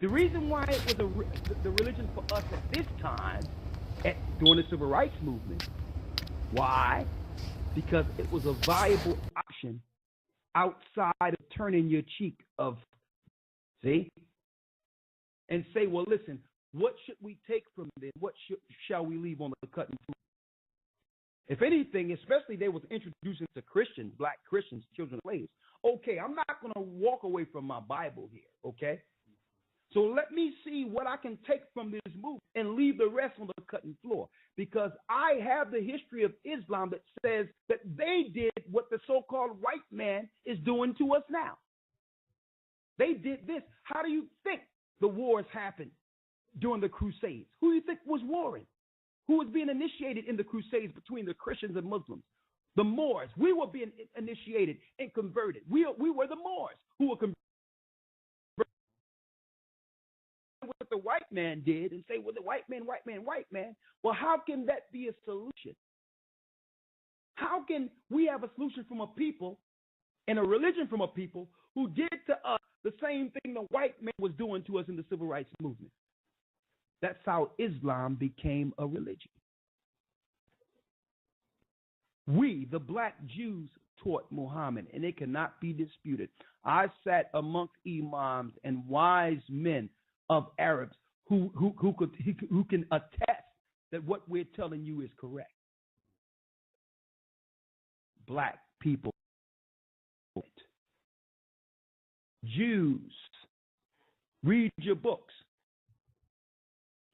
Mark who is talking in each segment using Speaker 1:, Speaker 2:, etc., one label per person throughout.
Speaker 1: The reason why it was the religion for us at this time, during the civil rights movement, why? Because it was a viable option outside of turning your cheek of, see, and say, well, listen, what should we take from this? What shall we leave on the cutting floor? If anything, especially they was introducing to Christians, black Christians, children of slaves. Okay, I'm not going to walk away from my Bible here, okay? So let me see what I can take from this movement and leave the rest on the cutting floor, because I have the history of Islam that says that they did what the so-called white man is doing to us now. They did this. How do you think the wars happened during the Crusades? Who do you think was warring? Who was being initiated in the Crusades between the Christians and Muslims? The Moors. We were being initiated and converted. We were the Moors who were converted. What the white man did and say, well, the white man. Well, how can that be a solution? How can we have a solution from a people and a religion from a people who did to us the same thing the white man was doing to us in the civil rights movement? That's how Islam became a religion. We, the black Jews, taught Muhammad, and it cannot be disputed. I sat amongst imams and wise men of Arabs who can attest that what we're telling you is correct. Black people. Jews, read your books.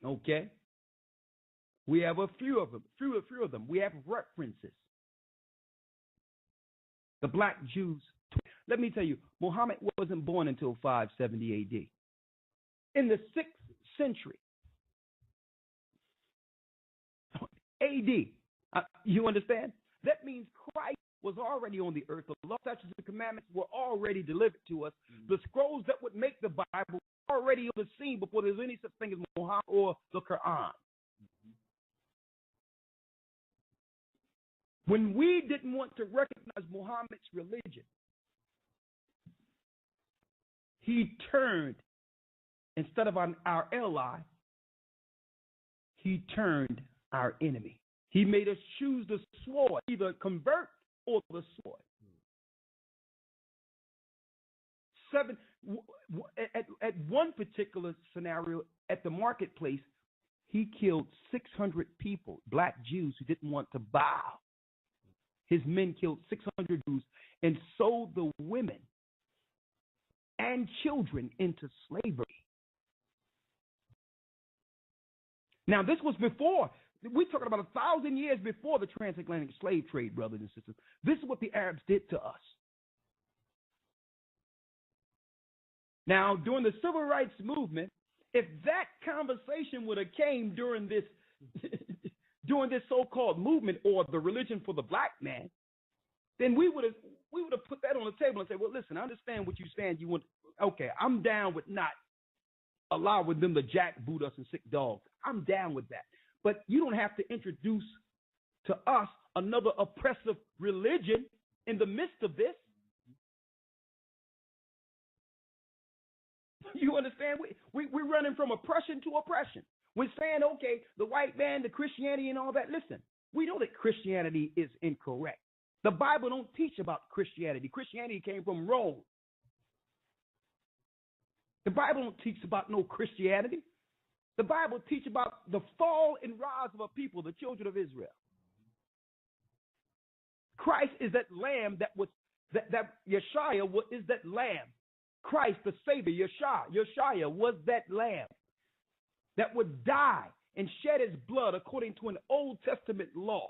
Speaker 1: Okay? We have a few of them. We have references. The black Jews. Let me tell you, Muhammad wasn't born until 570 AD. In the 6th century AD, you understand? That means Christ was already on the earth. The law, statutes, and commandments were already delivered to us. The scrolls that would make the Bible were already on the scene before there was any such thing as Muhammad or the Quran. When we didn't want to recognize Muhammad's religion, he turned, instead of our ally, he turned our enemy. He made us choose the sword, either convert or the sword. At one particular scenario, at the marketplace, he killed 600 people, black Jews who didn't want to bow. His men killed 600 Jews and sold the women and children into slavery. Now, this was before. We're talking about 1,000 years before the transatlantic slave trade, brothers and sisters. This is what the Arabs did to us. Now, during the civil rights movement, if that conversation would have came during this during this so-called movement or the religion for the black man, then we would have put that on the table and said, well, listen, I understand what you're saying. You want, okay, I'm down with not allowing them to jackboot us and sick dogs. I'm down with that. But you don't have to introduce to us another oppressive religion in the midst of this. You understand? We're running from oppression to oppression. We're saying, okay, the white man, the Christianity and all that. Listen, we know that Christianity is incorrect. The Bible don't teach about Christianity. Christianity came from Rome. The Bible don't teach about no Christianity. The Bible teaches about the fall and rise of a people, the children of Israel. Christ is that lamb that Yeshua is that lamb. Christ, the Savior, Yeshua was that lamb that would die and shed his blood according to an Old Testament law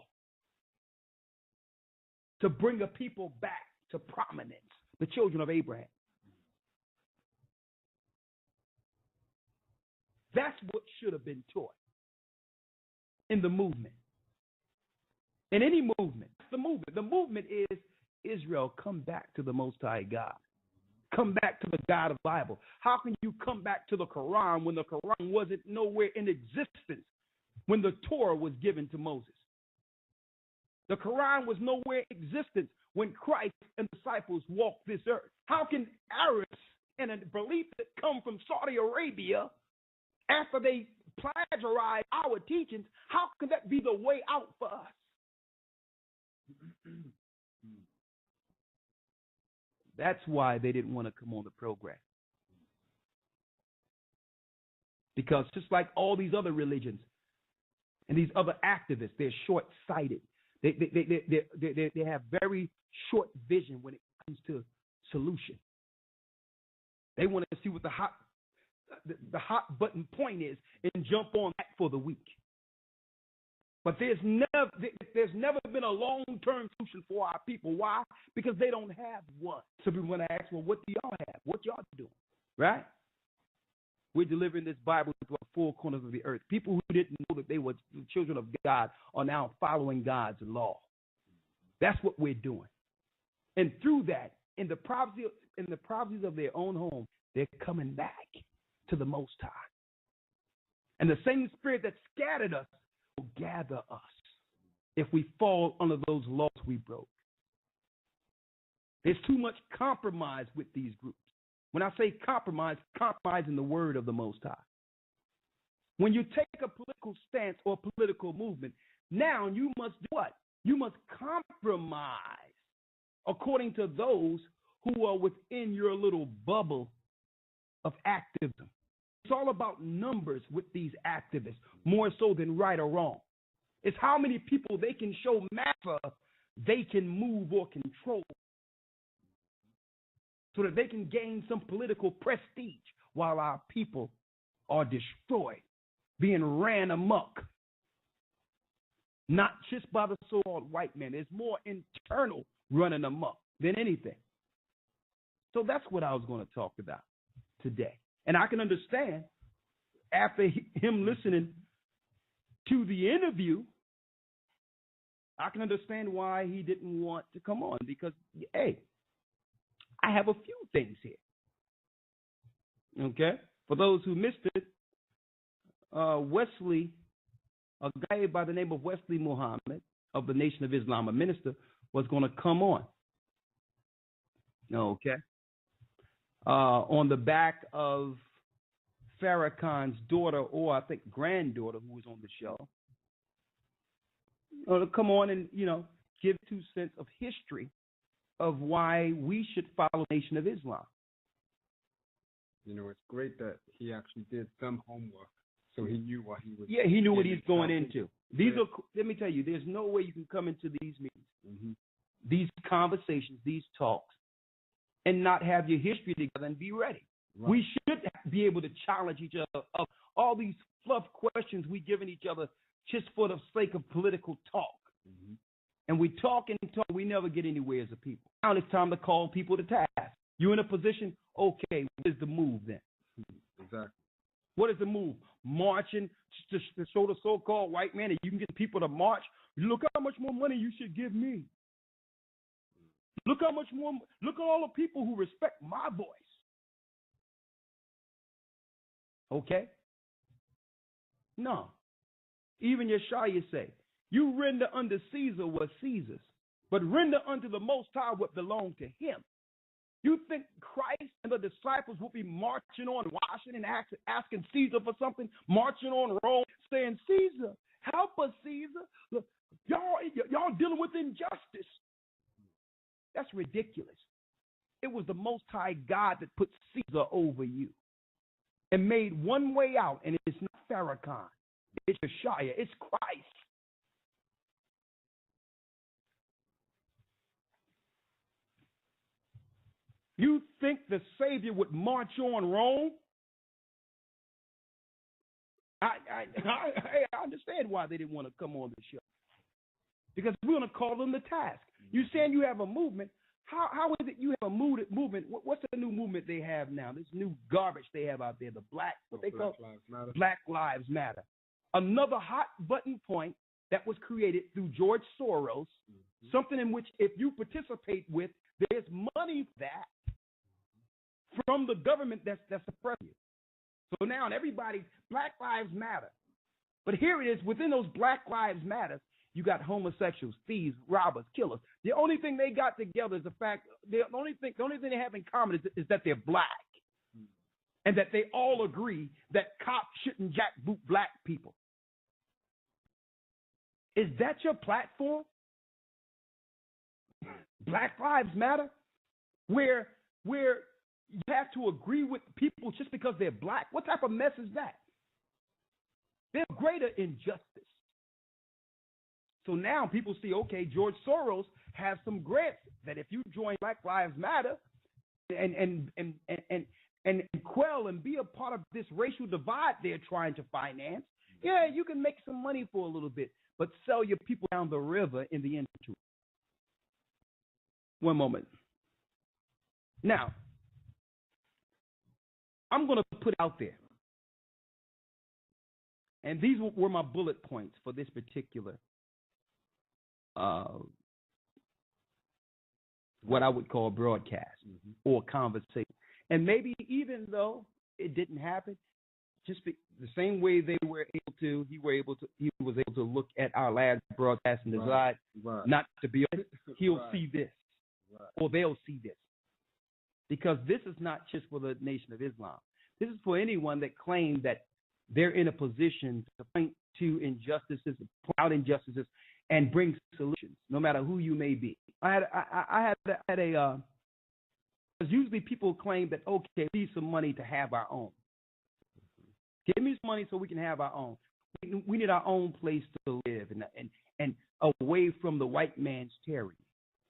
Speaker 1: to bring a people back to prominence, the children of Abraham. That's what should have been taught in the movement. In any movement, the movement. The movement is Israel, come back to the Most High God. Come back to the God of the Bible. How can you come back to the Quran when the Quran wasn't nowhere in existence when the Torah was given to Moses? The Quran was nowhere in existence when Christ and disciples walked this earth. How can Arabs and a belief that come from Saudi Arabia after they plagiarize our teachings, how can that be the way out for us? That's why they didn't want to come on the program. Because just like all these other religions and these other activists, they're short-sighted. They have very short vision when it comes to solution. They want to see what the hot button point is and jump on that for the week. But there's never been a long-term solution for our people. Why? Because they don't have one. So people want to ask, well, what do y'all have? What y'all doing? Right? We're delivering this Bible to the four corners of the earth. People who didn't know that they were the children of God are now following God's law. That's what we're doing. And through that, in the privacies of their own home, they're coming back to the Most High. And the same spirit that scattered us will gather us if we fall under those laws we broke. There's too much compromise with these groups. When I say compromise in the word of the Most High. When you take a political stance or political movement, now you must do what? You must compromise according to those who are within your little bubble of activism. It's all about numbers with these activists, more so than right or wrong. It's how many people they can show matter they can move or control so that they can gain some political prestige while our people are destroyed, being ran amok. Not just by the so-called white man. There's more internal running amok than anything. So that's what I was going to talk about today. And I can understand, after him listening to the interview, I can understand why he didn't want to come on. Because, hey, I have a few things here. Okay? For those who missed it, Wesley, a guy by the name of Wesley Muhammad of the Nation of Islam, a minister, was going to come on. Okay? On the back of Farrakhan's daughter, or I think granddaughter, who was on the show, to come on and, give 2 cents of history of why we should follow the Nation of Islam.
Speaker 2: It's great that he actually did some homework, so he knew what he was.
Speaker 1: Yeah, he knew what he's going into. Let me tell you, there's no way you can come into these meetings, these conversations, these talks, and not have your history together and be ready. Right. We should be able to challenge each other of all these fluff questions we giving each other just for the sake of political talk. And we talk and talk, we never get anywhere as a people. Now it's time to call people to task. You're in a position, okay, what is the move then?
Speaker 2: Exactly.
Speaker 1: What is the move? Marching to show the so-called white man that you can get people to march. Look how much more money you should give me. Look how much more, look at all the people who respect my voice. Okay? No. Even Yeshua say, you render unto Caesar what Caesar's, but render unto the Most High what belonged to him. You think Christ and the disciples will be marching on Washington, asking Caesar for something, marching on Rome, saying, Caesar, help us, Caesar. Look, y'all dealing with injustice. That's ridiculous. It was the Most High God that put Caesar over you and made one way out, and it's not Farrakhan. It's Yeshua. It's Christ. You think the Savior would march on Rome? I understand why they didn't want to come on the show. Because we're going to call them the task. You saying you have a movement. How is it you have a movement? What's the new movement they have now? This new garbage they have out there, the Black Lives Matter. Another hot button point that was created through George Soros, something in which if you participate with, there's money for that from the government that's suppressing you. So now everybody, Black Lives Matter. But here it is, within those Black Lives Matter, you got homosexuals, thieves, robbers, killers. The only thing they got together is the fact, the only thing they have in common is that they're black. and that they all agree that cops shouldn't jackboot black people. Is that your platform? Black Lives Matter? Where you have to agree with people just because they're black? What type of mess is that? There's greater injustice. So now people see, okay, George Soros has some grants that if you join Black Lives Matter and quell and be a part of this racial divide they're trying to finance, yeah, you can make some money for a little bit, but sell your people down the river in the industry. One moment. Now, I'm going to put out there, and these were my bullet points for this particular, what I would call broadcast or conversation. And maybe even though it didn't happen, just the same way he was able to look at our last broadcast and decide not to be on it, he'll see this, or they'll see this. Because this is not just for the Nation of Islam. This is for anyone that claims that they're in a position to point to injustices, point out injustices, and bring solutions, no matter who you may be. I had a usually people claim that, okay, we need some money to have our own. Give me some money so we can have our own. We need our own place to live and away from the white man's tyranny.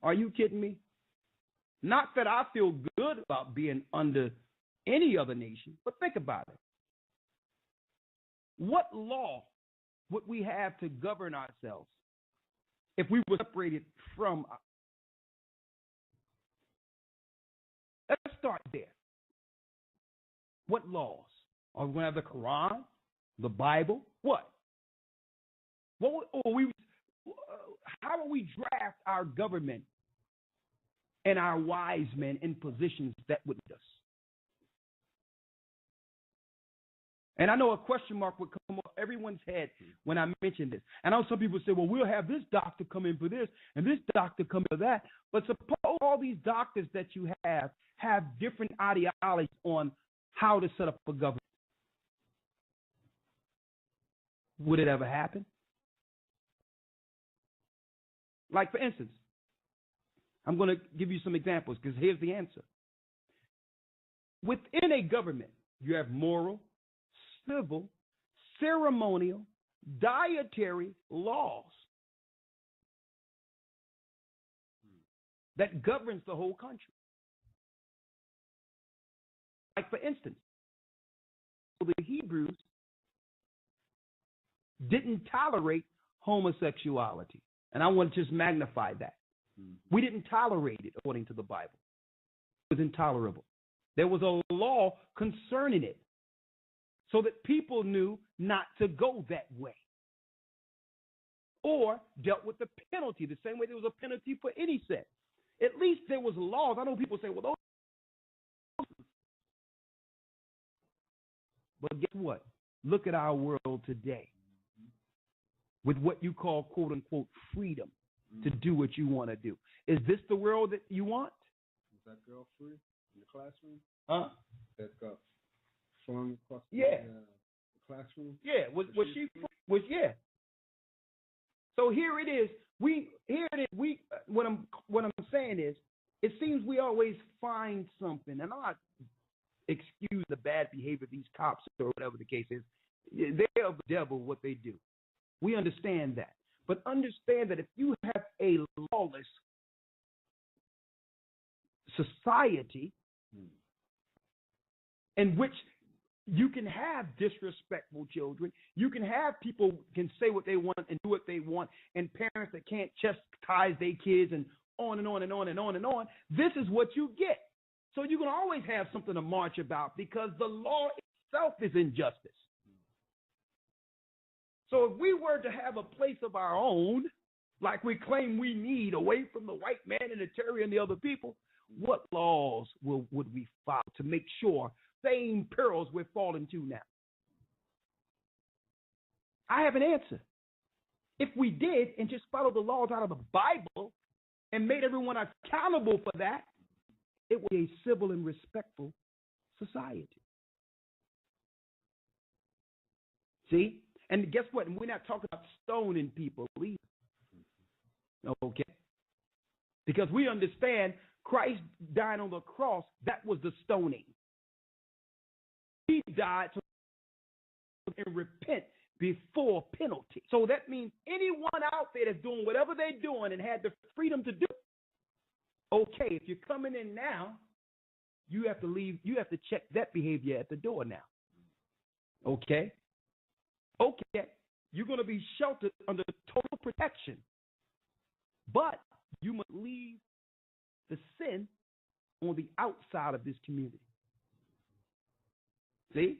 Speaker 1: Are you kidding me? Not that I feel good about being under any other nation, but think about it. What law would we have to govern ourselves if we were separated from? Let's start there. What laws? Are we going to have the Quran, the Bible? What? How will we draft our government and our wise men in positions that would lead us? And I know a question mark would come up everyone's head when I mention this. And I know some people say, well, we'll have this doctor come in for this and this doctor come in for that. But suppose all these doctors that you have different ideologies on how to set up a government. Would it ever happen? Like, for instance, I'm going to give you some examples because here's the answer. Within a government, you have moral, civil, ceremonial, dietary laws that governs the whole country. Like, for instance, the Hebrews didn't tolerate homosexuality. And I want to just magnify that. We didn't tolerate it according to the Bible. It was intolerable. There was a law concerning it so that people knew not to go that way. Or dealt with the penalty the same way there was a penalty for any sin. At least there was laws. I know people say, well, those. But guess what? Look at our world today with what you call, quote unquote, freedom to do what you want to do. Is this the world that you want?
Speaker 2: Is that girl free in the classroom?
Speaker 1: Huh?
Speaker 2: That got flung across the classroom?
Speaker 1: Yeah. Was she? Yeah. So here it is. What I'm saying is, it seems we always find something, and I'm not excuse the bad behavior of these cops or whatever the case is. They're of the devil what they do. We understand that. But understand that if you have a lawless society in which you can have disrespectful children, you can have people can say what they want and do what they want, and parents that can't chastise their kids and on and on and on and on and on, this is what you get. So you can always have something to march about because the law itself is injustice. So if we were to have a place of our own, like we claim we need, away from the white man and the terror and the other people, what laws would we follow to make sure same perils we're falling to now? I have an answer. If we did and just followed the laws out of the Bible and made everyone accountable for that, it would be a civil and respectful society. See? And guess what? And we're not talking about stoning people either. Okay? Because we understand Christ died on the cross, that was the stoning. He died to repent before penalty. So that means anyone out there that's doing whatever they're doing and had the freedom to do it, okay, if you're coming in now, you have to leave, you have to check that behavior at the door now. Okay? Okay, you're going to be sheltered under total protection, but you must leave the sin on the outside of this community. See?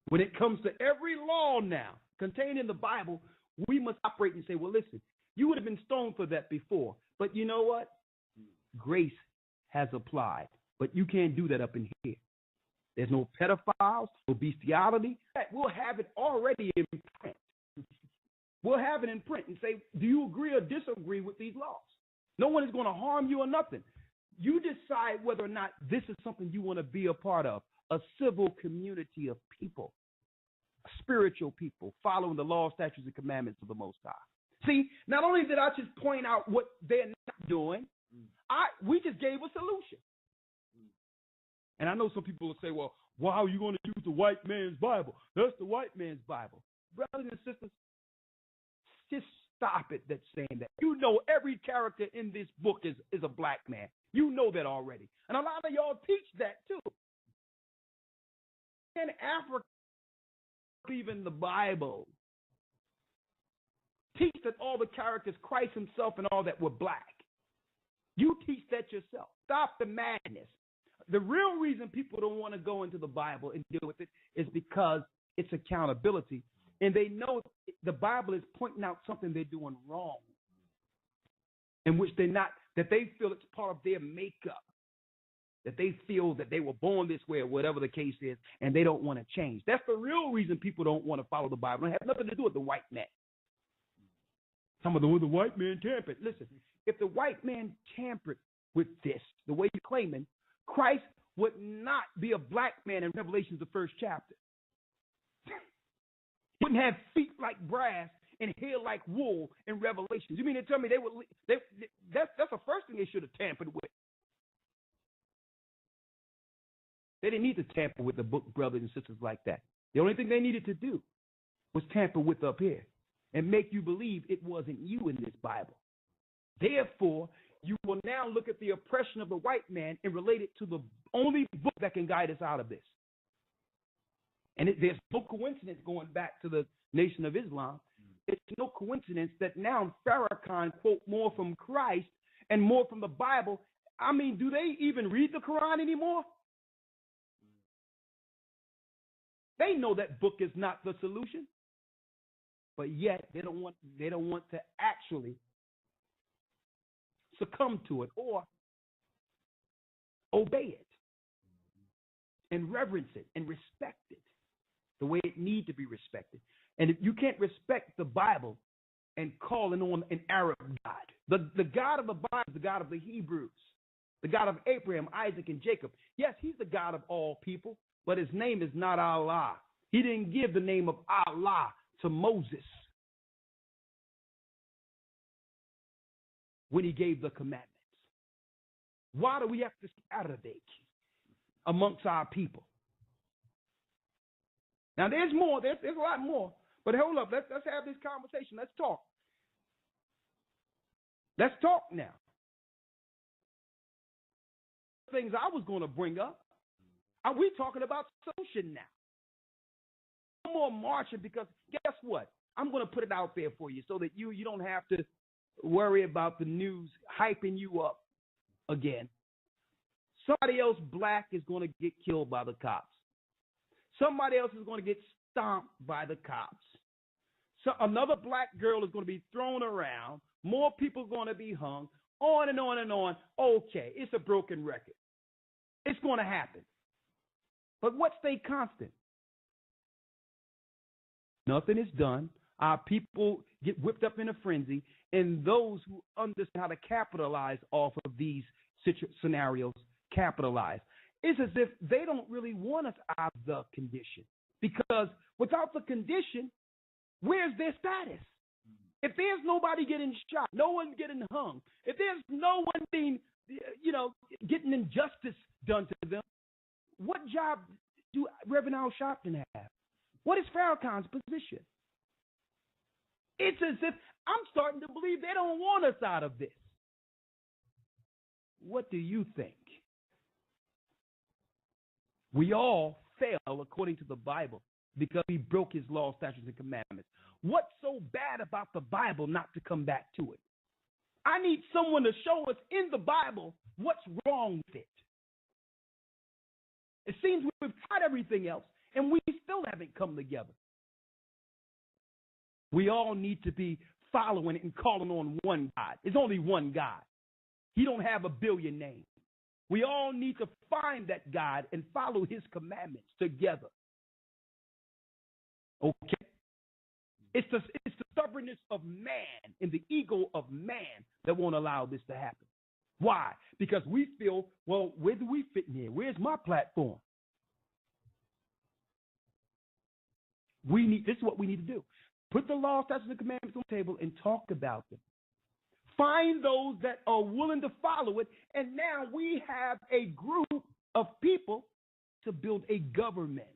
Speaker 1: When it comes to every law now contained in the Bible, we must operate and say, well, listen, you would have been stoned for that before, but you know what? Grace has applied, but you can't do that up in here. There's no pedophiles, no bestiality. We'll have it already in print. We'll have it in print and say, do you agree or disagree with these laws? No one is going to harm you or nothing. You decide whether or not this is something you want to be a part of, a civil community of people, spiritual people, following the law, statutes, and commandments of the Most High. See, not only did I just point out what they're not doing, we just gave a solution. And I know some people will say, well, why are you going to use the white man's Bible? That's the white man's Bible. Brothers and sisters, just stop it that's saying that. You know every character in this book is a black man. You know that already. And a lot of y'all teach that too. In Africa, even the Bible, teach that all the characters, Christ himself and all that, were black. You teach that yourself. Stop the madness. The real reason people don't want to go into the Bible and deal with it is because it's accountability. And they know the Bible is pointing out something they're doing wrong, in which they're not, that they feel it's part of their makeup, that they feel that they were born this way or whatever the case is, and they don't want to change. That's the real reason people don't want to follow the Bible. It has nothing to do with the white man. Some of the white man tampered. Listen, if the white man tampered with this, the way you're claiming, Christ would not be a black man in Revelations, the first chapter. He wouldn't have feet like brass and hair like wool in Revelations. You mean to tell me that's the first thing they should have tampered with? They didn't need to tamper with the book, brothers and sisters, like that. The only thing they needed to do was tamper with up here and make you believe it wasn't you in this Bible. Therefore, you will now look at the oppression of the white man and relate it to the only book that can guide us out of this. And there's no coincidence going back to the Nation of Islam. It's no coincidence that now Farrakhan quote more from Christ and more from the Bible. I mean, do they even read the Quran anymore? They know that book is not the solution, but yet they don't want to actually succumb to it or obey it and reverence it and respect it the way it needs to be respected. And if you can't respect the Bible and calling on an Arab God, the God of the Bible is the God of the Hebrews, the God of Abraham, Isaac, and Jacob. Yes, he's the God of all people, but his name is not Allah. He didn't give the name of Allah to Moses when he gave the commandments. Why do we have to Arabic amongst our people? Now, there's more. There's a lot more. But hold up. Let's have this conversation. Let's talk. Let's talk now. Things I was going to bring up. Are we talking about solution now? No more marching, because guess what? I'm going to put it out there for you so that you don't have to worry about the news hyping you up again. Somebody else black is going to get killed by the cops. Somebody else is going to get stomped by the cops. So another black girl is going to be thrown around. More people are going to be hung. On and on and on. Okay, it's a broken record. It's going to happen. But what stay constant? Nothing is done. Our people get whipped up in a frenzy, and those who understand how to capitalize off of these scenarios capitalize. It's as if they don't really want us out of the condition, Because without the condition, where's their status? If there's nobody getting shot, no one getting hung, if there's no one being, getting injustice done to them, what job do Reverend Al Sharpton have? What is Farrakhan's position? It's as if I'm starting to believe they don't want us out of this. What do you think? We all fail according to the Bible because we broke his law, statutes, and commandments. What's so bad about the Bible not to come back to it? I need someone to show us in the Bible what's wrong with it. It seems we've tried everything else, and we still haven't come together. We all need to be following and calling on one God. There's only one God. He don't have a billion names. We all need to find that God and follow his commandments together. Okay? It's the stubbornness of man and the ego of man that won't allow this to happen. Why? Because we feel, well, where do we fit in here? Where's my platform? This is what we need to do. Put the law, statutes, and commandments on the table and talk about them. Find those that are willing to follow it, and now we have a group of people to build a government.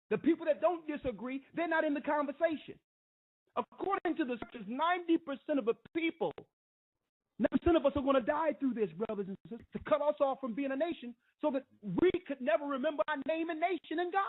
Speaker 1: The people that don't disagree, they're not in the conversation. According to the scriptures, 90% of the people, 90% of us are going to die through this, brothers and sisters, to cut us off from being a nation so that we could never remember our name and nation in God.